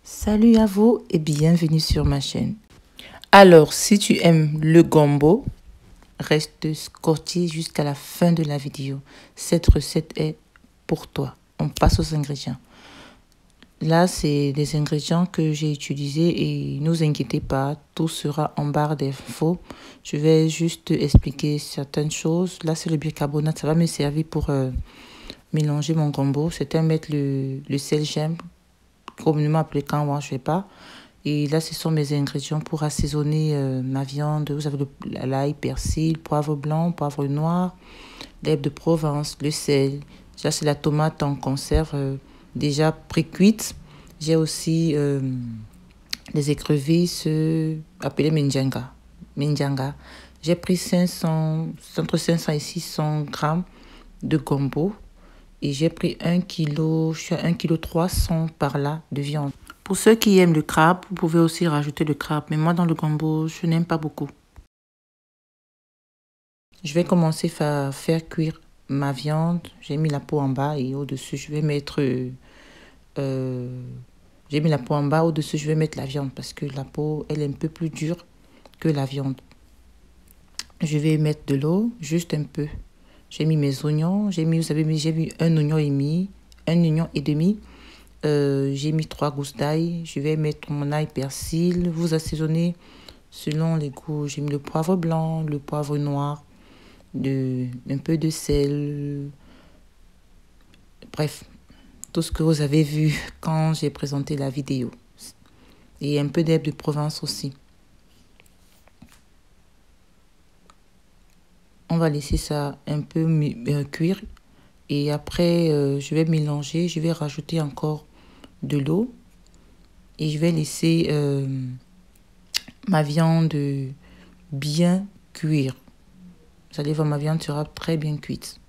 Salut à vous et bienvenue sur ma chaîne. Alors, si tu aimes le gombo, reste scotché jusqu'à la fin de la vidéo. Cette recette est pour toi. On passe aux ingrédients. Là, c'est des ingrédients que j'ai utilisés et ne vous inquiétez pas, tout sera en barre d'infos. Je vais juste expliquer certaines choses. Là, c'est le bicarbonate, ça va me servir pour mélanger mon gombo. C'est à mettre le sel gemme, communément appelé kanwa, je ne sais pas. Et là, ce sont mes ingrédients pour assaisonner ma viande. Vous avez l'ail, persil, poivre blanc, poivre noir, l'herbe de Provence, le sel. Ça, c'est la tomate en conserve déjà pré-cuite. J'ai aussi les écrevisses appelées menjanga. J'ai pris entre 500 et 600 grammes de gombo. Et j'ai pris 1 kg, je suis à 1,3 kg par là de viande. Pour ceux qui aiment le crabe, vous pouvez aussi rajouter le crabe. Mais moi, dans le gombo, je n'aime pas beaucoup. Je vais commencer à faire cuire ma viande. J'ai mis la peau en bas et au-dessus, je vais mettre... j'ai mis la peau en bas. Au-dessus, je vais mettre la viande parce que la peau, elle est un peu plus dure que la viande. Je vais mettre de l'eau, juste un peu. J'ai mis mes oignons. J'ai mis un oignon et demi. J'ai mis 3 gousses d'ail. Je vais mettre mon ail persil. Vous assaisonnez selon les goûts. J'ai mis le poivre blanc, le poivre noir, un peu de sel. Bref, tout ce que vous avez vu quand j'ai présenté la vidéo. Et un peu d'herbe de Provence aussi. On va laisser ça un peu cuire. Et après, je vais mélanger. Je vais rajouter encore de l'eau. Et je vais laisser ma viande bien cuire. Vous allez voir, ma viande sera très bien cuite.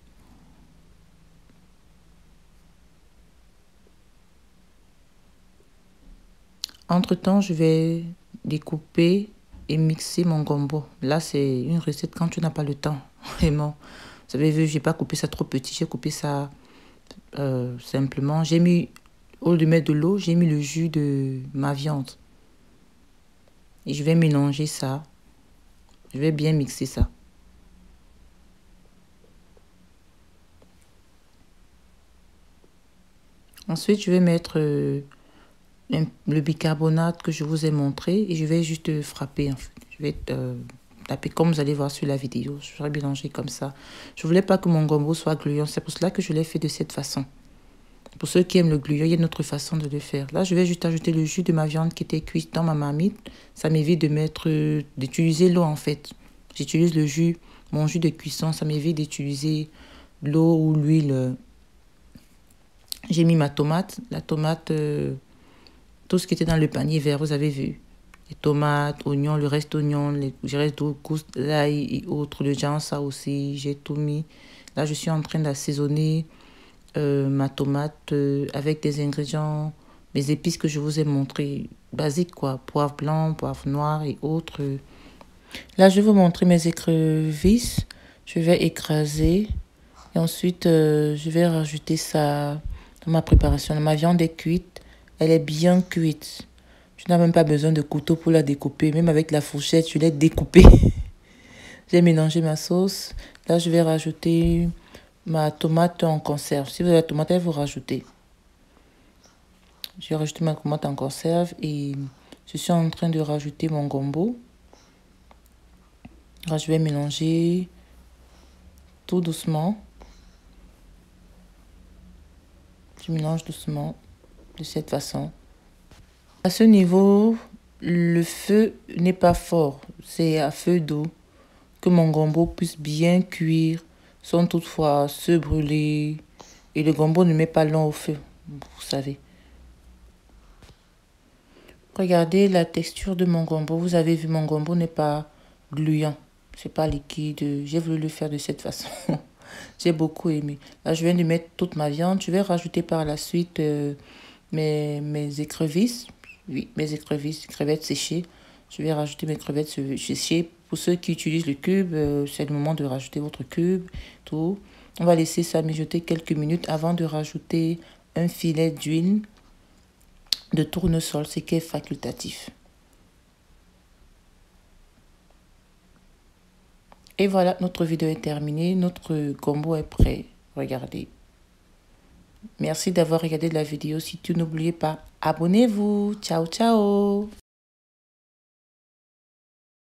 Entre-temps, je vais découper et mixer mon gombo. Là, c'est une recette quand tu n'as pas le temps. Vraiment. Vous avez vu, je n'ai pas coupé ça trop petit. J'ai coupé ça simplement. J'ai mis, au lieu de mettre de l'eau, j'ai mis le jus de ma viande. Et je vais mélanger ça. Je vais bien mixer ça. Ensuite, je vais mettre le bicarbonate que je vous ai montré et je vais juste frapper. En fait. Je vais taper comme vous allez voir sur la vidéo. Je vais mélanger comme ça. Je ne voulais pas que mon gombo soit gluant. C'est pour cela que je l'ai fait de cette façon. Pour ceux qui aiment le gluant, il y a une autre façon de le faire. Là, je vais juste ajouter le jus de ma viande qui était cuite dans ma marmite. Ça m'évite d'utiliser l'eau en fait. J'utilise le jus, mon jus de cuisson. Ça m'évite d'utiliser l'eau ou l'huile. J'ai mis ma tomate. La tomate, tout ce qui était dans le panier vert, vous avez vu. Les tomates, oignons, le reste oignons, le reste de gousses d'ail et autres. Le genre, ça aussi, j'ai tout mis. Là, je suis en train d'assaisonner ma tomate avec des ingrédients, mes épices que je vous ai montré, basiques quoi, poivre blanc, poivre noir et autres. Là, je vais vous montrer mes écrevisses. Je vais écraser et ensuite je vais rajouter ça dans ma préparation. Ma viande est cuite, elle est bien cuite. Tu n'as même pas besoin de couteau pour la découper, même avec la fourchette, je l'ai découpée. J'ai mélangé ma sauce. Là, je vais rajouter ma tomate en conserve. Si vous avez la tomate, vous rajoutez. Je vais rajouter ma tomate en conserve et je suis en train de rajouter mon gombo. Là, je vais mélanger tout doucement. Je mélange doucement de cette façon. À ce niveau, le feu n'est pas fort. C'est à feu doux que mon gombo puisse bien cuire sans toutefois se brûler. Et le gombo ne met pas long au feu, vous savez. Regardez la texture de mon gombo. Vous avez vu, mon gombo n'est pas gluant. C'est pas liquide. J'ai voulu le faire de cette façon. J'ai beaucoup aimé. Là, je viens de mettre toute ma viande. Je vais rajouter par la suite mes écrevisses. Oui, mes écrevisses, crevettes séchées. Je vais rajouter mes crevettes séchées. Pour ceux qui utilisent le cube, c'est le moment de rajouter votre cube. Tout. On va laisser ça mijoter quelques minutes avant de rajouter un filet d'huile. de tournesol, ce qui est facultatif. Et voilà, notre vidéo est terminée. Notre combo est prêt. Regardez. Merci d'avoir regardé la vidéo. Si tu n'oubliez pas, abonnez-vous. Ciao, ciao.